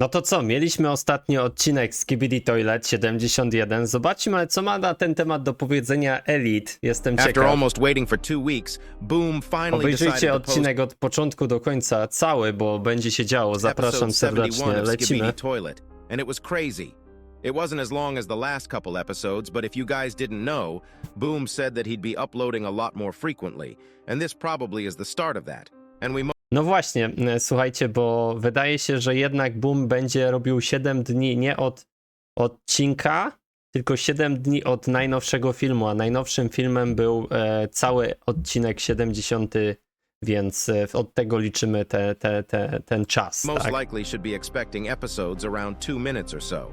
No to co, mieliśmy ostatnio odcinek Skibidi Toilet 71. Zobaczmy, co ma na ten temat do powiedzenia Elite. Jestem After ciekaw. almost waiting for 2 weeks, Boom finally decided Obejrzyjcie to post odcinek od początku do końca, cały, bo będzie się działo. Zapraszam episode serdecznie, 71 of lecimy. Skibidi Toilet, and it was crazy. It wasn't as long as the last couple episodes, but if you guys didn't know, Boom said that he'd be uploading a lot more frequently, and this probably is the start of that. And we No właśnie, słuchajcie, bo wydaje się, że jednak Boom będzie robił 7 dni nie od odcinka, tylko 7 dni od najnowszego filmu, a najnowszym filmem był cały odcinek 70, więc od tego liczymy ten czas. most Tak? likely should be expecting episodes around 2 minutes or so.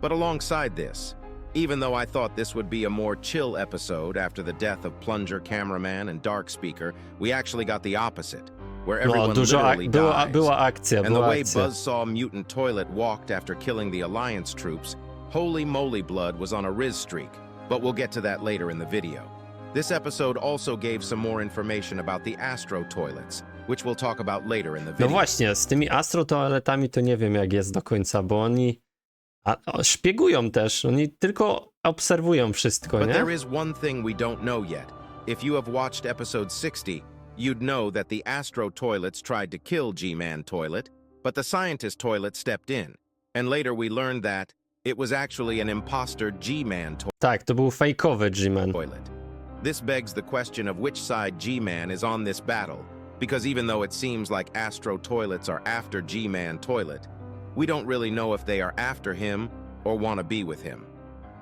But alongside this, even though I thought this would be a more chill episode after the death of Plunger, Cameraman, and Dark Speaker, we actually got the opposite, where No, everyone dużo literally dies. była akcja, And the była way akcja. Buzzsaw Mutant Toilet walked after killing the Alliance troops, holy moly blood was on a Riz streak, but we'll get to that later in the video. This episode also gave some more information about the Astro Toilets, which we'll talk about later in the No video. właśnie, z tymi astrotoaletami to nie wiem jak jest do końca, bo oni szpiegują też, oni tylko obserwują wszystko, But nie? there is one thing we don't know yet. If you have watched episode 60, you'd know that the Astro Toilets tried to kill Gman Toilet, but the Scientist Toilet stepped in. And later we learned that it was actually an imposter Gman Tak, to był fejkowy Gman. Toilet. This begs the question of which side Gman is on this battle, because even though it seems like Astro Toilets are after Gman Toilet, we don't really know if they are after him or want to be with him.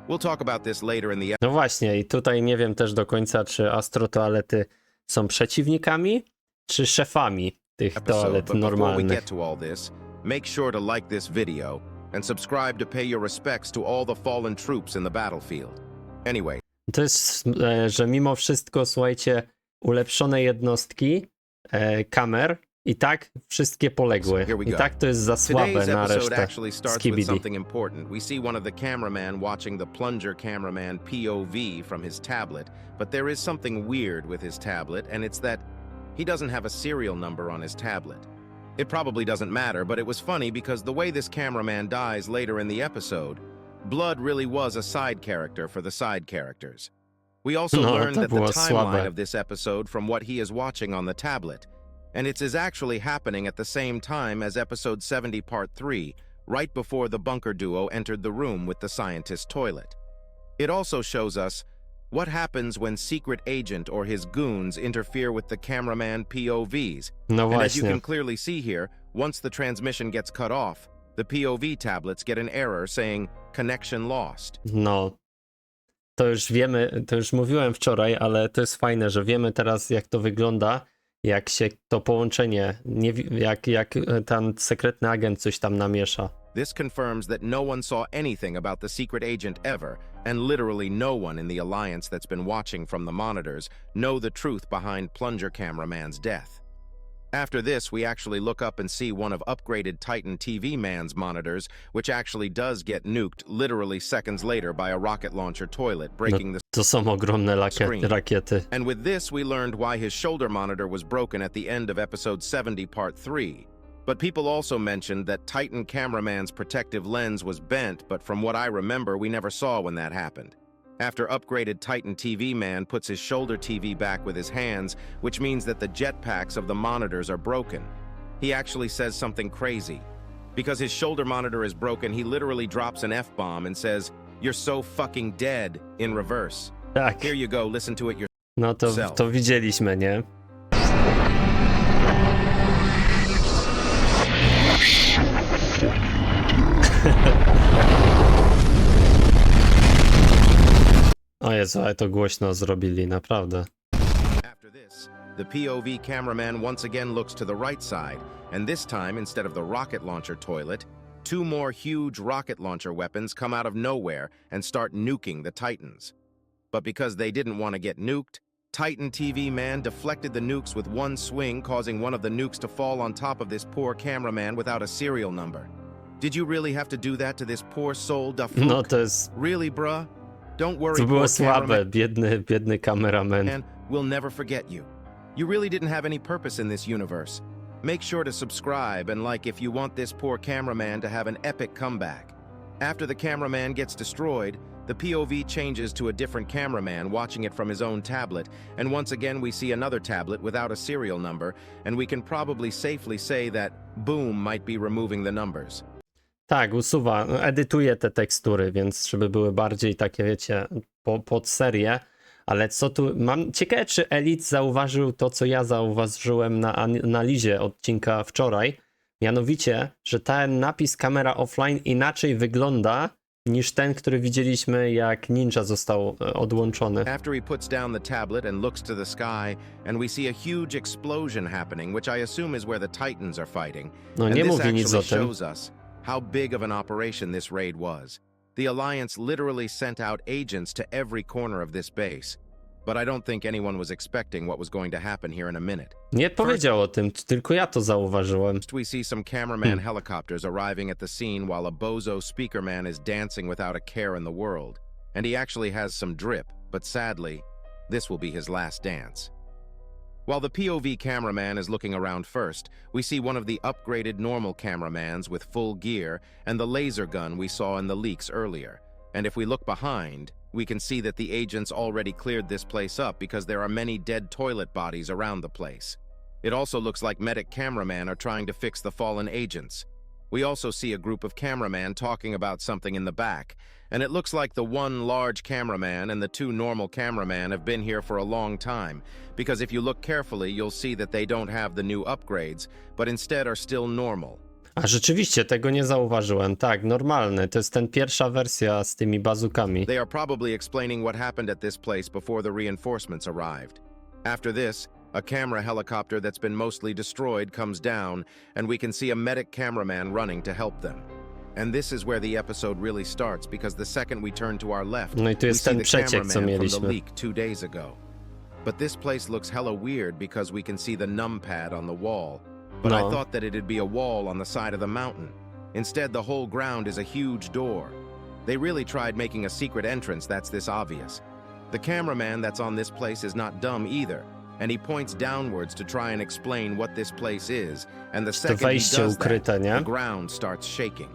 We'll talk about this later in the No właśnie, i tutaj nie wiem też do końca, czy astrotoalety są przeciwnikami, czy szefami tych episode. toalet But before we normalnych. get to all this, make sure to like this video and subscribe to pay your respects to all the fallen troops in the battlefield. Anyway, To jest, że mimo wszystko, słuchajcie, ulepszone jednostki kamer i tak wszystkie poległy. Here we I go. tak to jest za słabe today's na episode resztę actually starts with Skibidi. something important. We see one of the cameraman watching the Plunger cameraman POV from his tablet, but there is something weird with his tablet, and it's that he doesn't have a serial number on his tablet. It probably doesn't matter, but it was funny because the way this cameraman dies later in the episode, Blood really was a side character for the side characters. We also No, learned to that the było timeline słabe. of this episode from what he is watching on the tablet, and it is actually happening at the same time as episode 70 part 3, right before the bunker duo entered the room with the scientist toilet. It also shows us what happens when secret agent or his goons interfere with the cameraman POVs. No And as you właśnie. can clearly see here, once the transmission gets cut off, the POV tablets get an error saying connection lost. No. To już wiemy, to już mówiłem wczoraj, ale to jest fajne, że wiemy teraz jak to wygląda, jak się to połączenie, jak ten sekretny agent coś tam namiesza. This confirms that no one saw anything about the secret agent ever, and literally no one in the Alliance that's been watching from the monitors know the truth behind Plunger Cameraman's death. After this, we actually look up and see one of upgraded Titan TV Man's monitors, which actually does get nuked literally seconds later by a rocket launcher toilet, breaking the To są ogromne rakiety. And with this, we learned why his shoulder monitor was broken at the end of episode 70 part 3. But people also mentioned that Titan Cameraman's protective lens was bent, but from what I remember, we never saw when that happened. After upgraded Titan TV Man puts his shoulder TV back with his hands, which means that the jetpacks of the monitors are broken. He actually says something crazy. Because his shoulder monitor is broken, he literally drops an F-bomb and says, "You're so fucking dead," in reverse. Tak, Here you go, listen to it yourself. no to widzieliśmy, nie? O Jezu, ale to głośno zrobili, naprawdę. After this, the POV cameraman once again looks to the right side, and this time, instead of the rocket launcher toilet, 2 more huge rocket launcher weapons come out of nowhere and start nuking the Titans. But because they didn't want to get nuked, Titan TV Man deflected the nukes with one swing, causing one of the nukes to fall on top of this poor cameraman without a serial number. Did you really have to do that to this poor soul, Dafuk? No to jest, Really, bruh? Don't worry, to było poor słabe, cameraman. biedny kameraman. And we'll never forget you. You really didn't have any purpose in this universe. Make sure to subscribe and like if you want this poor cameraman to have an epic comeback. After the cameraman gets destroyed, the POV changes to a different cameraman watching it from his own tablet, and once again we see another tablet without a serial number, and we can probably safely say that Boom might be removing the numbers. Tak, usuwa, edytuje te tekstury, więc żeby były bardziej takie, wiecie, pod serię. Ale co tu mam? Ciekawe, czy Elite zauważył to, co ja zauważyłem na analizie odcinka wczoraj. Mianowicie, że ten napis kamera offline inaczej wygląda niż ten, który widzieliśmy, jak Ninja został odłączony. After he puts down the tablet and looks to the sky, and we see a huge explosion happening, which I assume is where the Titans are fighting. No nie and this mówi nic o actually tym. shows us how big of an operation this raid was. The Alliance literally sent out agents to every corner of this base. But I don't think anyone was expecting what was going to happen here in a minute. Nie powiedział o tym, tylko ja to zauważyłem. First, we see some cameraman helicopters arriving at the scene while a bozo speakerman is dancing without a care in the world. And he actually has some drip, but sadly, this will be his last dance. While the POV cameraman is looking around first, we see one of the upgraded normal cameramans with full gear and the laser gun we saw in the leaks earlier. And if we look behind, we can see that the agents already cleared this place up because there are many dead toilet bodies around the place. It also looks like medic cameramen are trying to fix the fallen agents. We also see a group of cameramen talking about something in the back, and it looks like the one large cameraman and the two normal cameramen have been here for a long time, because if you look carefully, you'll see that they don't have the new upgrades, but instead are still normal. A rzeczywiście, tego nie zauważyłem. Tak, normalny. To jest ten pierwsza wersja z tymi bazukami. They are probably explaining what happened at this place before the reinforcements arrived. After this, a camera helicopter that's been mostly destroyed comes down, and we can see a medic cameraman running to help them. And this is where the episode really starts, because the second we turn to our left, No i tu we jest see ten the przeciek, co cameraman from the mieliśmy. leak 2 days ago. But this place looks hella weird because we can see the numpad on the wall. But I No. thought that it'd be a wall on the side of the mountain. Instead, the whole ground is a huge door. They really tried making a secret entrance that's this obvious. The cameraman that's on this place is not dumb either, and he points downwards to try and explain what this place is, and the second he wejście does that, ukryte, nie? the ground starts shaking.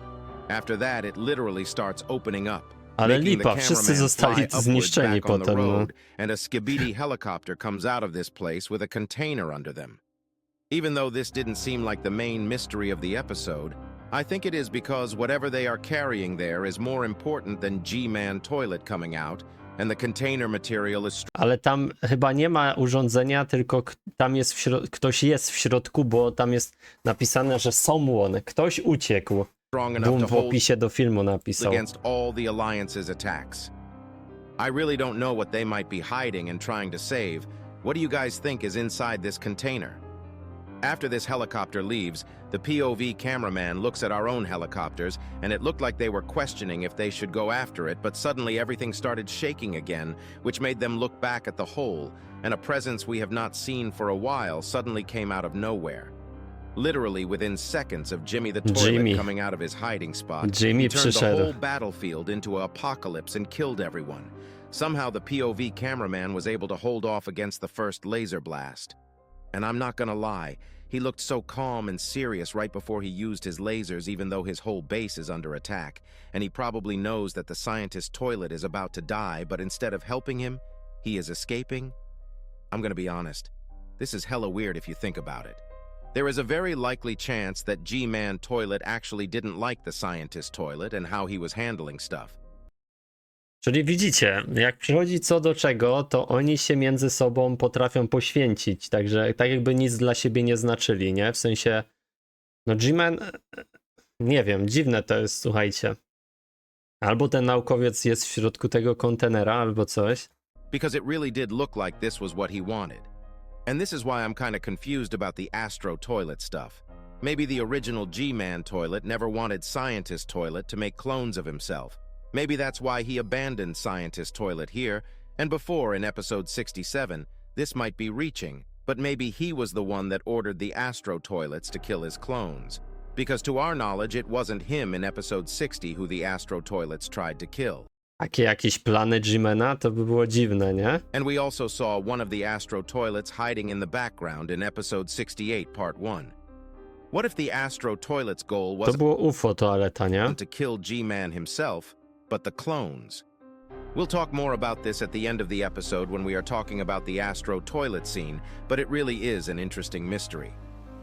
After that, it literally starts opening up. Ale making the lipa, wszyscy cameraman zostali fly upwards zniszczeni back on the potem. No. road, and a Skibidi helicopter comes out of this place with a container under them. Even though this didn't seem like the main mystery of the episode, I think it is because whatever they are carrying there is more important than Gman toilet coming out, and the container material is Ale tam chyba nie ma urządzenia, tylko tam jest ktoś jest w środku, bo tam jest napisane, że someone, ktoś uciekł. strong enough Boom to w hold opisie do filmu napisał. against all the Alliance's attacks. I really don't know what they might be hiding and trying to save. What do you guys think is inside this container? After this helicopter leaves, the POV cameraman looks at our own helicopters, and it looked like they were questioning if they should go after it, but suddenly everything started shaking again, which made them look back at the hole, and a presence we have not seen for a while suddenly came out of nowhere. Literally within seconds of Jimmy the toilet coming out of his hiding spot, Jimmy he turned the przyszedł. whole battlefield into an apocalypse and killed everyone. Somehow the POV cameraman was able to hold off against the first laser blast. And I'm not gonna lie, he looked so calm and serious right before he used his lasers, even though his whole base is under attack, and he probably knows that the scientist's toilet is about to die, but instead of helping him, he is escaping. I'm gonna be honest, this is hella weird if you think about it. There is a very likely chance that Gman toilet actually didn't like the scientist's toilet and how he was handling stuff. Czyli widzicie, jak przychodzi co do czego, to oni się między sobą potrafią poświęcić, także tak jakby nic dla siebie nie znaczyli, nie? W sensie, no Gman, nie wiem, dziwne to jest, słuchajcie. Albo ten naukowiec jest w środku tego kontenera, albo coś. Because it really did look like this was what he wanted. And this is why I'm kind of confused about the Astro toilet stuff. Maybe the original G-Man toilet never wanted Scientist toilet to make clones of himself. Maybe that's why he abandoned Scientist toilet here, and before in episode 67, this might be reaching, but maybe he was the one that ordered the Astro toilets to kill his clones. Because to our knowledge, it wasn't him in episode 60 who the Astro toilets tried to kill. Takie jakieś plany Gmana, to by było dziwne, nie? And we also saw one of the Astro toilets hiding in the background in episode 68, part 1. What if the Astro Toilet's goal To wasn't było UFO toaleta, nie? to kill G-Man himself, but the clones? We'll talk more about this at the end of the episode when we are talking about the Astro Toilet scene, but it really is an interesting mystery.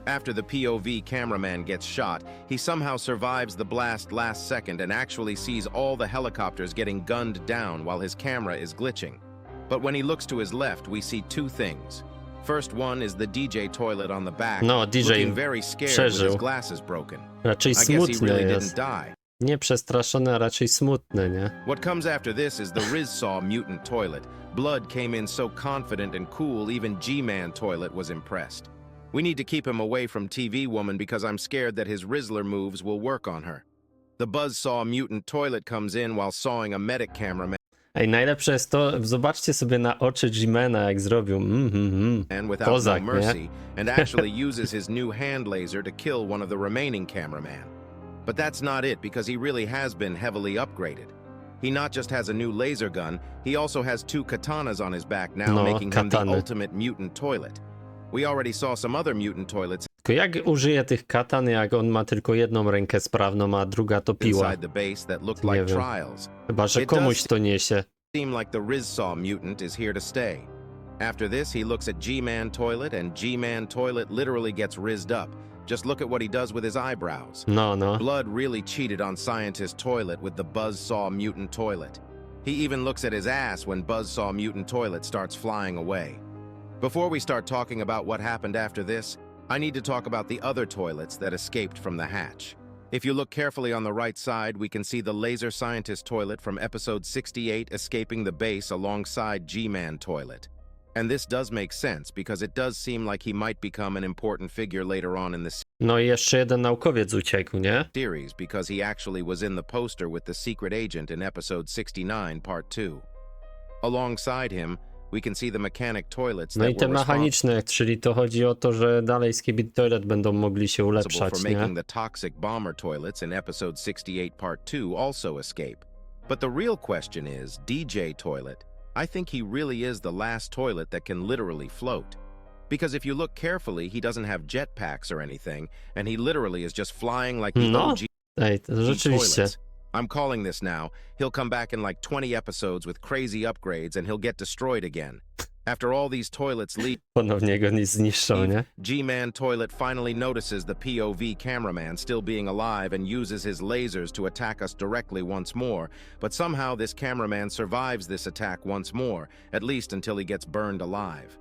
After the POV cameraman gets shot, he somehow survives the blast last second and actually sees all the helicopters getting gunned down while his camera is glitching. But when he looks to his left, we see two things. First one is the DJ toilet on the back, No, DJ looking very scared with his przeżył. glasses broken. Raczej I guess he smutny really didn't jest. die. Nie przestraszony, a raczej smutny, nie? What comes after this is the Buzzsaw mutant toilet. Blood came in so confident and cool, even G-Man toilet was impressed. We need to keep him away from TV Woman because I'm scared that his Rizzler moves will work on her. The Buzzsaw mutant toilet comes in while sawing a medic cameraman Ej, najlepsze jest to, zobaczcie sobie na oczy Gmana, jak zrobił. without Kozak, no nie? mercy and actually uses his new hand laser to kill one of the remaining cameraman. But that's not it because he really has been heavily upgraded. He not just has a new laser gun, he also has two katanas on his back now, No, making him the katany. ultimate mutant toilet. We already saw some other mutant toilets Tylko jak użyje tych katan, jak on ma tylko jedną rękę sprawną, a druga to piła? inside the base that looked Nie like wiem. trials. Chyba, że It does komuś to niesie. Seem like the Buzzsaw mutant is here to stay. After this, he looks at G-Man toilet, and G-Man toilet literally gets rizzed up. Just look at what he does with his eyebrows. No, no. Blood really cheated on Scientist toilet with the Buzzsaw mutant toilet. He even looks at his ass when Buzzsaw mutant toilet starts flying away. Before we start talking about what happened after this, I need to talk about the other toilets that escaped from the hatch. If you look carefully on the right side, we can see the Laser Scientist toilet from episode 68 escaping the base alongside G-Man toilet. And this does make sense because it does seem like he might become an important figure later on in the No i jeszcze jeden naukowiec uciekł, nie? series because he actually was in the poster with the secret agent in episode 69 part 2. Alongside him, we can see the mechanic toilets No i that te were responsible mechaniczne, czyli to chodzi o to, że dalej Skibidi Toilet będą mogli się ulepszać, for nie? making the toxic bomber toilets in episode 68 part 2 also escape. But the real question is, DJ toilet, I think he really is the last toilet that can literally float. Because if you look carefully, he doesn't have jetpacks or anything, and he literally is just flying like the No, OG ej, to rzeczywiście. toilets. I'm calling this now. He'll come back in like 20 episodes with crazy upgrades and he'll get destroyed again. After all these toilets leave, Ponownie go nie zniszczą, nie? G-Man toilet finally notices the POV cameraman still being alive and uses his lasers to attack us directly once more, but somehow this cameraman survives this attack once more, at least until he gets burned alive.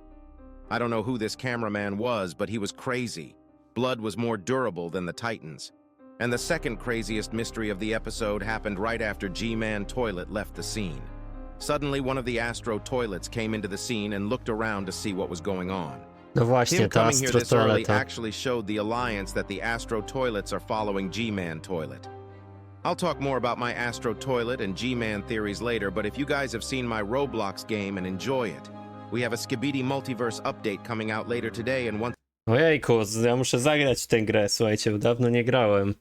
I don't know who this cameraman was, but he was crazy. Blood was more durable than the Titans. And the second craziest mystery of the episode happened right after G-Man toilet left the scene. Suddenly, one of the Astro toilets came into the scene and looked around to see what was going on. No właśnie, Him ta coming here this early astrotoaleta. actually showed the alliance that the Astro toilets are following G-Man toilet. I'll talk more about my Astro toilet and G-Man theories later, but if you guys have seen my ROBLOX game and enjoy it, we have a Skibidi multiverse update coming out later today, and once Ojejku, ja muszę zagrać w tę grę, słuchajcie, bo dawno nie grałem.